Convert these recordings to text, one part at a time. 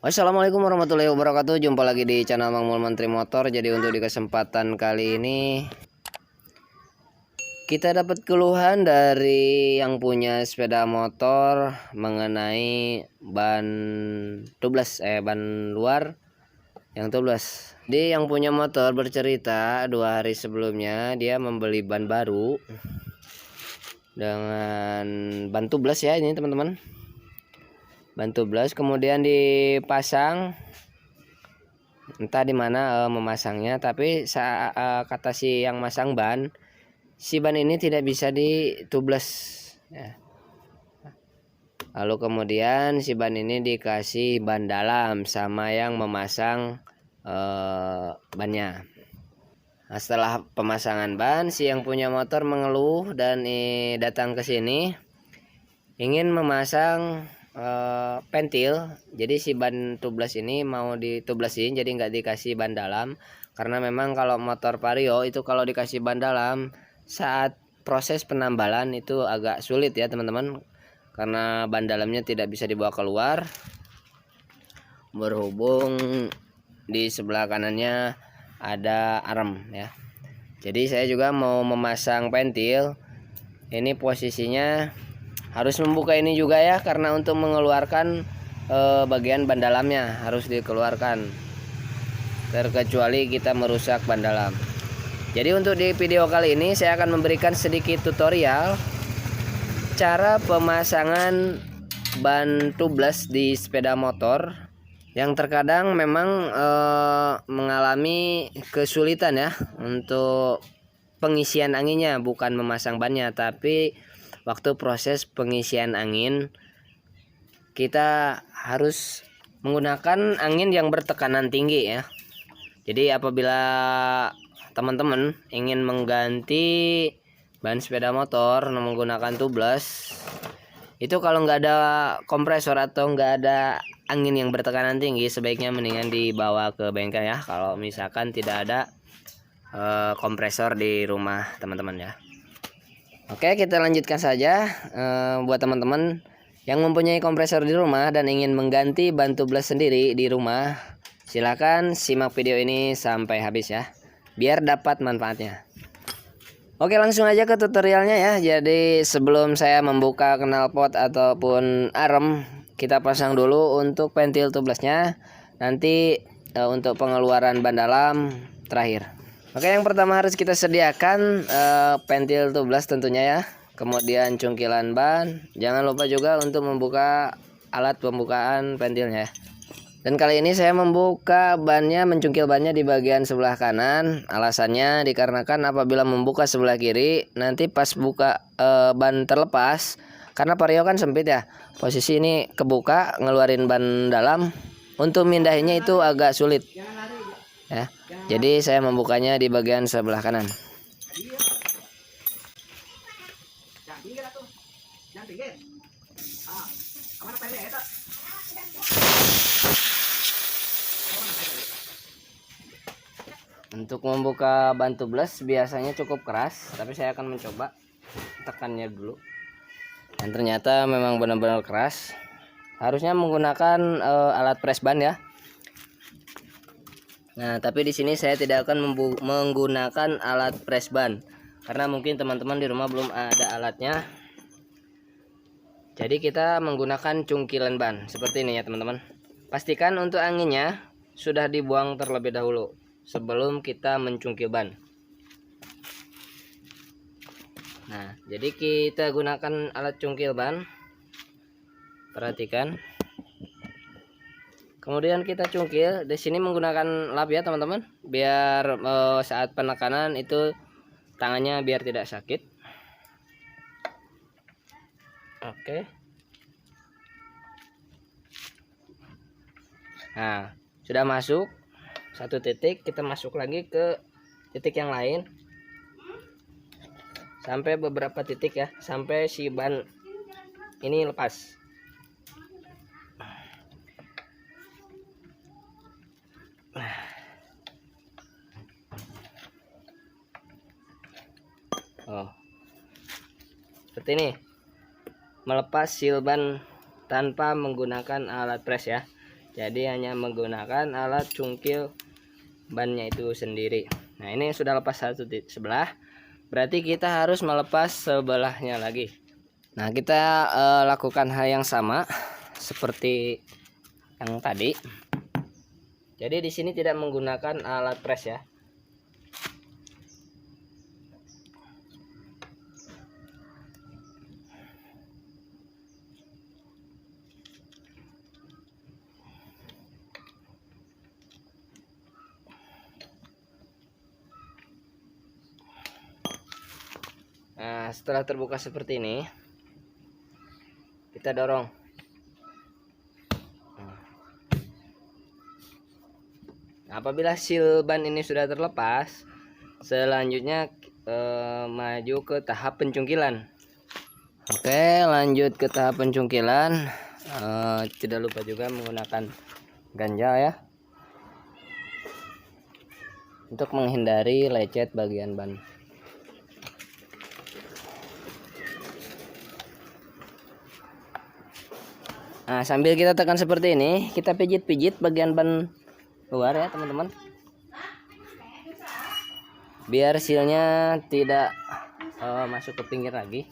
Wassalamualaikum warahmatullahi wabarakatuh. Jumpa lagi di channel Mang Mul Menteri Motor. Jadi untuk di kesempatan kali ini kita dapat keluhan dari yang punya sepeda motor mengenai ban tubeless, ban luar yang tubeless. Jadi yang punya motor bercerita 2 hari sebelumnya dia membeli ban baru dengan ban tubeless ya, ini teman-teman. Ban tubeless kemudian dipasang, entah di mana memasangnya, tapi kata si yang masang ban, si ban ini tidak bisa ditubeless ya. Lalu kemudian si ban ini dikasih ban dalam sama yang memasang bannya. Nah, setelah pemasangan ban, si yang punya motor mengeluh dan datang ke sini ingin memasang pentil. Jadi si ban tubeless ini mau ditublesin, jadi nggak dikasih ban dalam, karena memang kalau motor Vario itu kalau dikasih ban dalam saat proses penambalan itu agak sulit ya teman-teman, karena ban dalamnya tidak bisa dibawa keluar berhubung di sebelah kanannya ada arem ya. Jadi saya juga mau memasang pentil. Ini posisinya harus membuka ini juga ya, karena untuk mengeluarkan bagian ban dalamnya harus dikeluarkan, terkecuali kita merusak ban dalam. Jadi untuk di video kali ini saya akan memberikan sedikit tutorial cara pemasangan ban tubeless di sepeda motor yang terkadang memang mengalami kesulitan ya untuk pengisian anginnya, bukan memasang bannya, tapi waktu proses pengisian angin kita harus menggunakan angin yang bertekanan tinggi ya. Jadi apabila teman-teman ingin mengganti ban sepeda motor menggunakan tubeless, itu kalau nggak ada kompresor atau nggak ada angin yang bertekanan tinggi, sebaiknya mendingan dibawa ke bengkel ya, kalau misalkan tidak ada kompresor di rumah teman-teman ya. Oke, kita lanjutkan saja. Buat teman-teman yang mempunyai kompresor di rumah dan ingin mengganti ban tubeless sendiri di rumah, silakan simak video ini sampai habis ya, biar dapat manfaatnya. Oke, langsung aja ke tutorialnya ya. Jadi sebelum saya membuka knalpot ataupun arem, kita pasang dulu untuk pentil tubelessnya. Nanti untuk pengeluaran ban dalam terakhir. Oke, yang pertama harus kita sediakan pentil tubeless tentunya ya. Kemudian cungkilan ban. Jangan lupa juga untuk membuka alat pembukaan pentilnya. Dan kali ini saya membuka bannya, mencungkil bannya di bagian sebelah kanan. Alasannya dikarenakan apabila membuka sebelah kiri, nanti pas buka ban terlepas, karena Vario kan sempit ya. Posisi ini kebuka, ngeluarin ban dalam. Untuk mindahinnya itu agak sulit ya. Jadi saya membukanya di bagian sebelah kanan. Untuk membuka ban tubeless biasanya cukup keras, tapi saya akan mencoba tekannya dulu. Dan ternyata memang benar-benar keras. Harusnya menggunakan alat press ban ya. Nah, tapi di sini saya tidak akan menggunakan alat press ban karena mungkin teman-teman di rumah belum ada alatnya. Jadi kita menggunakan cungkilan ban seperti ini ya teman-teman. Pastikan untuk anginnya sudah dibuang terlebih dahulu sebelum kita mencungkil ban. Nah, jadi kita gunakan alat cungkil ban. Perhatikan. Kemudian kita cungkil. Di sini menggunakan lap ya teman-teman, biar saat penekanan itu tangannya biar tidak sakit. Oke. Nah, sudah masuk satu titik, kita masuk lagi ke titik yang lain sampai beberapa titik ya, sampai si ban ini lepas. Oh, seperti ini, melepas seal ban tanpa menggunakan alat press ya. Jadi hanya menggunakan alat cungkil bannya itu sendiri. Nah, ini sudah lepas satu sebelah, berarti kita harus melepas sebelahnya lagi. Nah, kita lakukan hal yang sama seperti yang tadi. Jadi di sini tidak menggunakan alat press ya. Nah, setelah terbuka seperti ini, kita dorong. Nah, apabila seal ban ini sudah terlepas, selanjutnya maju ke tahap pencungkilan. Oke, lanjut ke tahap pencungkilan. Tidak lupa juga menggunakan ganja ya, untuk menghindari lecet bagian ban. Nah, sambil kita tekan seperti ini, kita pijit-pijit bagian ban luar ya teman-teman, biar sealnya tidak masuk ke pinggir lagi.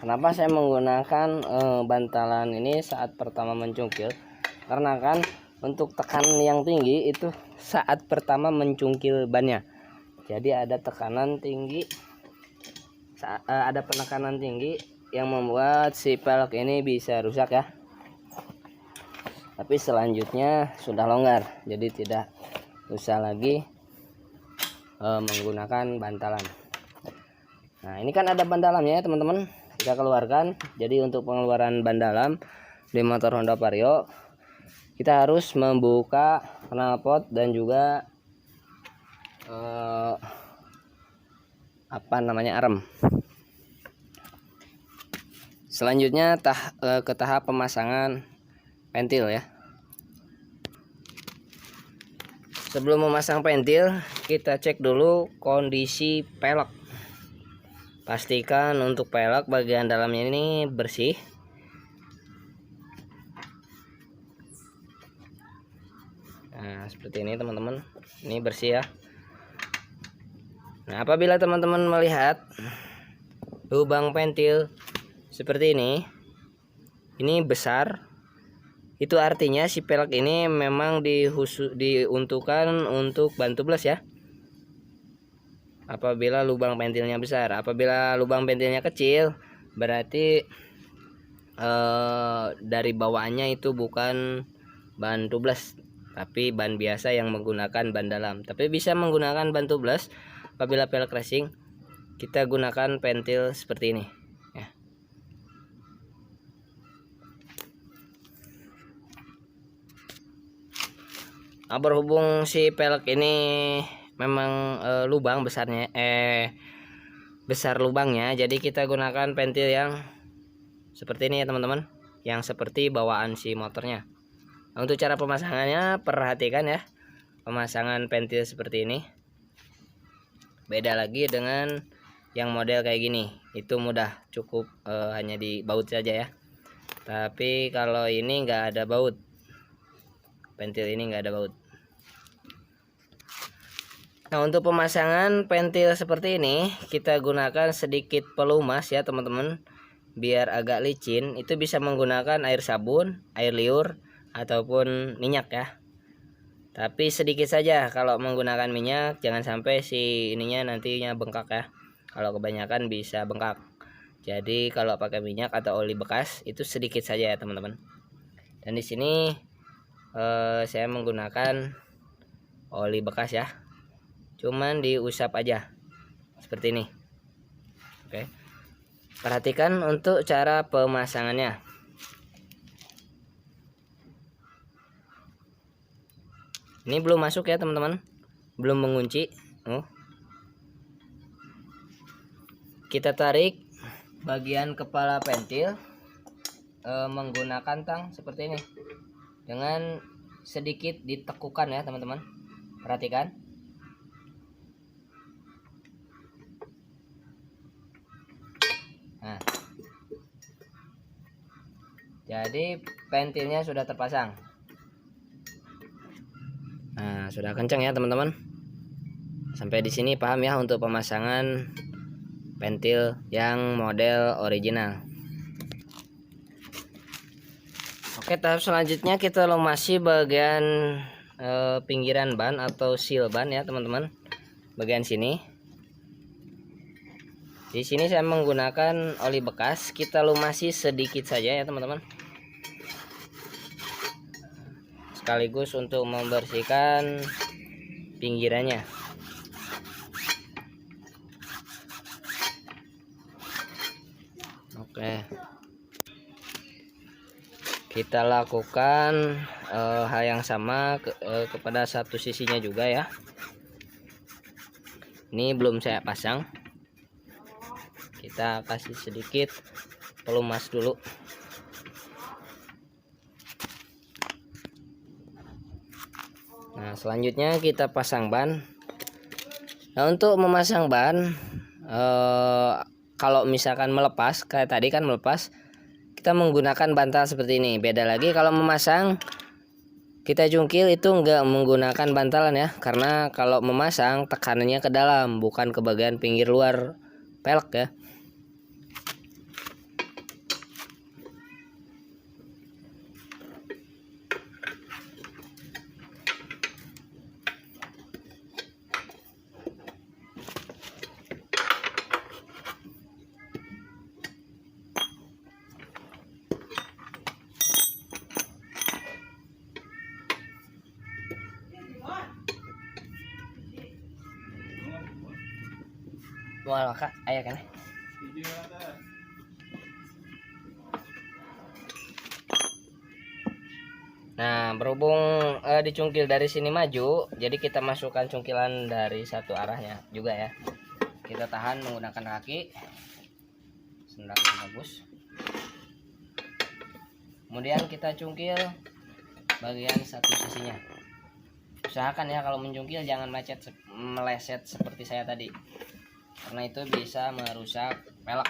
Kenapa saya menggunakan bantalan ini saat pertama mencungkil? Karena kan untuk tekan yang tinggi itu saat pertama mencungkil bannya. Jadi ada tekanan tinggi, ada penekanan tinggi yang membuat si pelek ini bisa rusak ya. Tapi selanjutnya sudah longgar, jadi tidak usah lagi menggunakan bantalan. Nah, ini kan ada ban dalamnya ya teman-teman. Kita keluarkan. Jadi untuk pengeluaran ban dalam di motor Honda Vario, kita harus membuka knalpot dan juga arem. Selanjutnya ke tahap pemasangan pentil ya. Sebelum memasang pentil, kita cek dulu kondisi pelek. Pastikan untuk pelek bagian dalamnya ini bersih. Nah, seperti ini teman-teman. Ini bersih ya. Nah, apabila teman-teman melihat lubang pentil seperti ini besar, itu artinya si pelek ini memang diuntukkan untuk ban tubles ya. Apabila lubang pentilnya besar, apabila lubang pentilnya kecil, berarti dari bawaannya itu bukan ban tubles, tapi ban biasa yang menggunakan ban dalam. Tapi bisa menggunakan ban tubles apabila pelek racing. Kita gunakan pentil seperti ini ya. Nah, berhubung si pelek ini memang lubang besarnya besar lubangnya, jadi kita gunakan pentil yang seperti ini ya teman-teman, yang seperti bawaan si motornya. Nah, untuk cara pemasangannya perhatikan ya, pemasangan pentil seperti ini beda lagi dengan yang model kayak gini. Itu mudah, cukup hanya dibaut saja ya. Tapi kalau ini nggak ada baut, pentil ini nggak ada baut. Nah, untuk pemasangan pentil seperti ini kita gunakan sedikit pelumas ya teman-teman, biar agak licin. Itu bisa menggunakan air sabun, air liur, ataupun minyak ya. Tapi sedikit saja kalau menggunakan minyak, jangan sampai si ininya nantinya bengkak ya. Kalau kebanyakan bisa bengkak. Jadi kalau pakai minyak atau oli bekas itu sedikit saja ya teman-teman. Dan di sini saya menggunakan oli bekas ya. Cuman diusap aja. Seperti ini. Oke. Perhatikan untuk cara pemasangannya. Ini belum masuk ya teman-teman. Belum mengunci. Kita tarik bagian kepala pentil menggunakan tang seperti ini, dengan sedikit ditekukan ya teman-teman. Perhatikan. Nah, jadi pentilnya sudah terpasang. Nah, sudah kencang ya teman-teman. Sampai di sini paham ya untuk pemasangan pentil yang model original. Oke, tahap selanjutnya kita lumasi bagian pinggiran ban atau seal ban ya teman-teman. Bagian sini. Di sini saya menggunakan oli bekas. Kita lumasi sedikit saja ya teman-teman. Sekaligus untuk membersihkan pinggirannya. Oke. Kita lakukan hal yang sama kepada satu sisinya juga ya. Ini belum saya pasang. Kita kasih sedikit pelumas dulu. Nah, selanjutnya kita pasang ban. Nah, untuk memasang ban, kalau misalkan melepas, kayak tadi kan melepas, kita menggunakan bantal seperti ini. Beda lagi kalau memasang, kita jungkil itu enggak menggunakan bantalan ya, karena kalau memasang tekanannya ke dalam, bukan ke bagian pinggir luar pelek ya. Wah, Kak, ayah kan. Nah, berhubung dicungkil dari sini maju, jadi kita masukkan cungkilan dari satu arahnya juga ya. Kita tahan menggunakan kaki, sendang yang bagus. Kemudian kita cungkil bagian satu sisinya. Usahakan ya kalau mencungkil jangan meleset seperti saya tadi, karena itu bisa merusak pelek.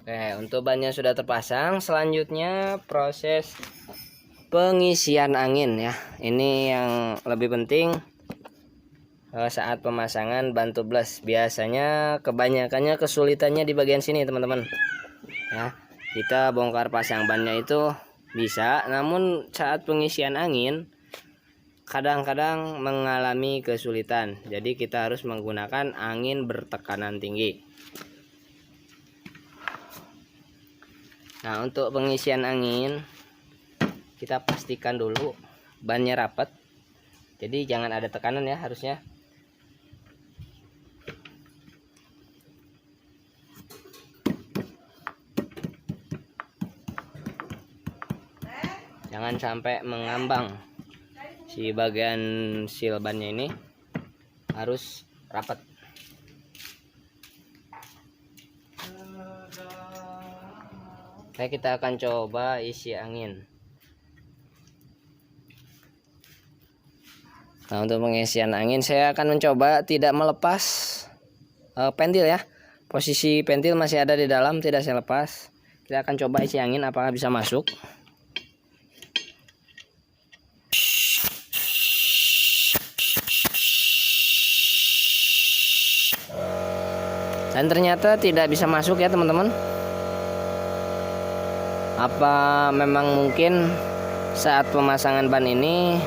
Oke, untuk bannya sudah terpasang. Selanjutnya proses pengisian angin ya. Ini yang lebih penting saat pemasangan ban tubles. Biasanya kebanyakannya kesulitannya di bagian sini teman-teman ya. Kita bongkar pasang bannya itu bisa, namun saat pengisian angin kadang-kadang mengalami kesulitan. Jadi kita harus menggunakan angin bertekanan tinggi. Nah, untuk pengisian angin kita pastikan dulu bannya rapat. Jadi jangan ada tekanan ya harusnya. Jangan sampai mengambang. Si bagian seal bannya ini harus rapat. Oke, kita akan coba isi angin. Nah, untuk pengisian angin saya akan mencoba tidak melepas pentil ya. Posisi pentil masih ada di dalam, tidak saya lepas. Kita akan coba isi angin apakah bisa masuk. Dan ternyata tidak bisa masuk ya teman-teman. Apa memang mungkin saat pemasangan ban ini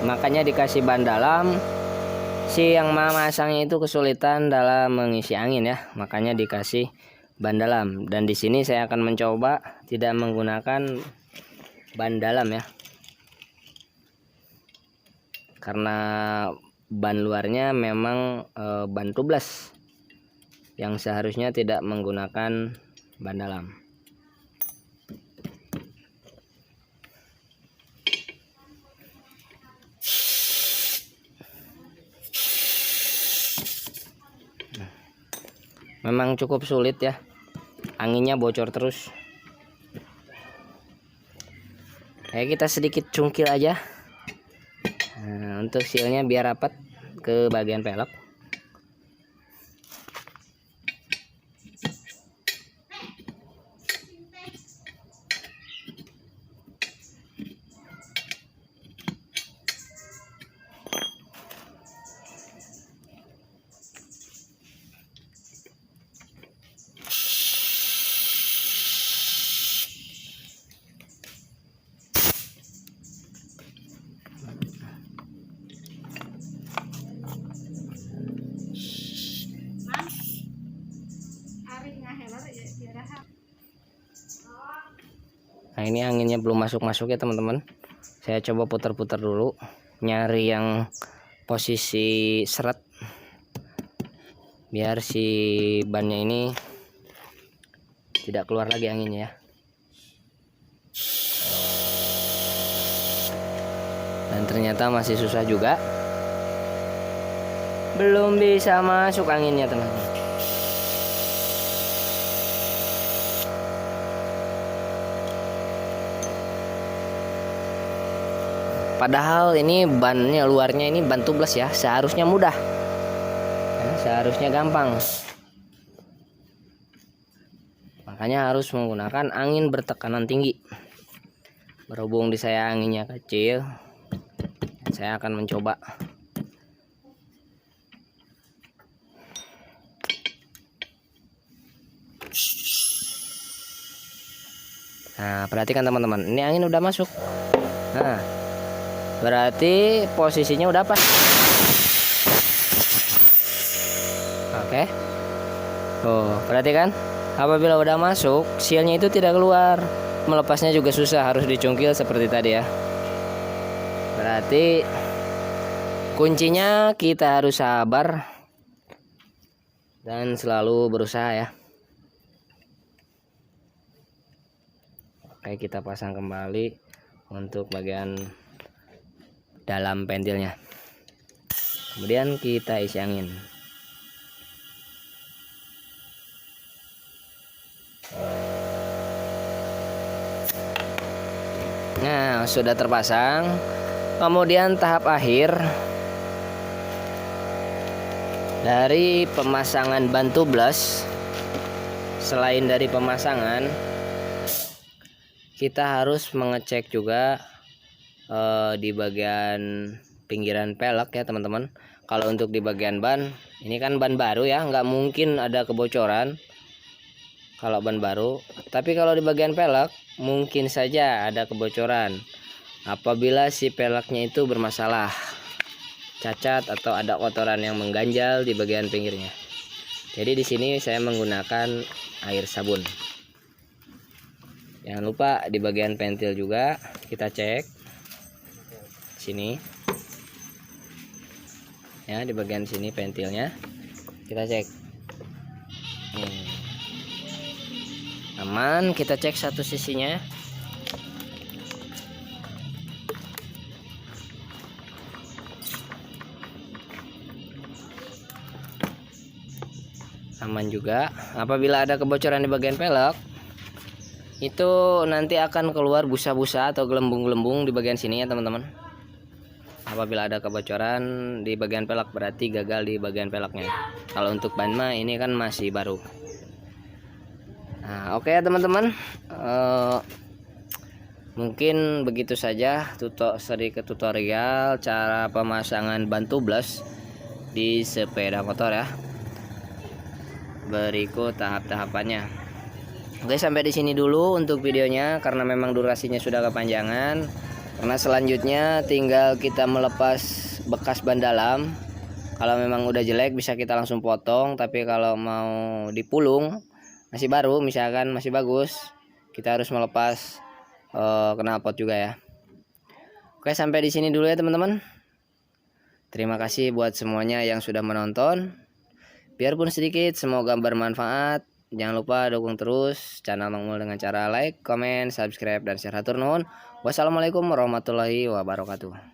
makanya dikasih ban dalam, si yang memasangnya itu kesulitan dalam mengisi angin ya, makanya dikasih ban dalam. Dan di sini saya akan mencoba tidak menggunakan ban dalam ya, karena ban luarnya memang ban tubeless yang seharusnya tidak menggunakan ban dalam. Memang cukup sulit ya, anginnya bocor terus. Kayak kita sedikit cungkil aja. Nah, untuk sealnya biar rapat ke bagian pelek. Nah ini anginnya belum masuk-masuk ya teman-teman. Saya coba putar-putar dulu, nyari yang posisi seret, biar si bannya ini tidak keluar lagi anginnya ya. Dan ternyata masih susah juga, belum bisa masuk anginnya teman-teman. Padahal ini bannya luarnya ini ban tubeless ya, seharusnya mudah ya, seharusnya gampang. Makanya harus menggunakan angin bertekanan tinggi. Berhubung di saya anginnya kecil, saya akan mencoba. Nah perhatikan teman-teman, ini angin udah masuk. Nah berarti posisinya udah pas. Oke. Oh, perhatikan. Apabila udah masuk, sealnya itu tidak keluar. Melepasnya juga susah, harus dicungkil seperti tadi ya. Berarti kuncinya kita harus sabar dan selalu berusaha ya. Oke, kita pasang kembali untuk bagian dalam pentilnya. Kemudian kita isi angin. Nah sudah terpasang. Kemudian tahap akhir dari pemasangan ban tubeless, selain dari pemasangan, kita harus mengecek juga di bagian pinggiran pelek ya teman-teman. Kalau untuk di bagian ban, ini kan ban baru ya, nggak mungkin ada kebocoran kalau ban baru. Tapi kalau di bagian pelek mungkin saja ada kebocoran apabila si peleknya itu bermasalah, cacat atau ada kotoran yang mengganjal di bagian pinggirnya. Jadi di sini saya menggunakan air sabun. Jangan lupa di bagian pentil juga kita cek sini ya, di bagian sini pentilnya kita cek. Aman, kita cek satu sisinya. Aman juga. Apabila ada kebocoran di bagian pelek, itu nanti akan keluar busa-busa atau gelembung-gelembung di bagian sini ya teman-teman. Apabila ada kebocoran di bagian pelek berarti gagal di bagian peleknya. Kalau untuk ban mah ini kan masih baru. Nah oke ya teman-teman, mungkin begitu saja sedikit tutorial cara pemasangan ban tubeless di sepeda motor ya. berikut tahap-tahapannya. Oke, sampai di sini dulu untuk videonya karena memang durasinya sudah kepanjangan. Karena selanjutnya tinggal kita melepas bekas ban dalam. Kalau memang udah jelek bisa kita langsung potong, tapi kalau mau dipulung masih baru, misalkan masih bagus, kita harus melepas knalpot juga ya. Oke, sampai di sini dulu ya teman-teman. Terima kasih buat semuanya yang sudah menonton. Biarpun sedikit, semoga bermanfaat. Jangan lupa dukung terus channel Mang Mul dengan cara like, comment, subscribe, dan share. Hatur nuhun. Wassalamualaikum warahmatullahi wabarakatuh.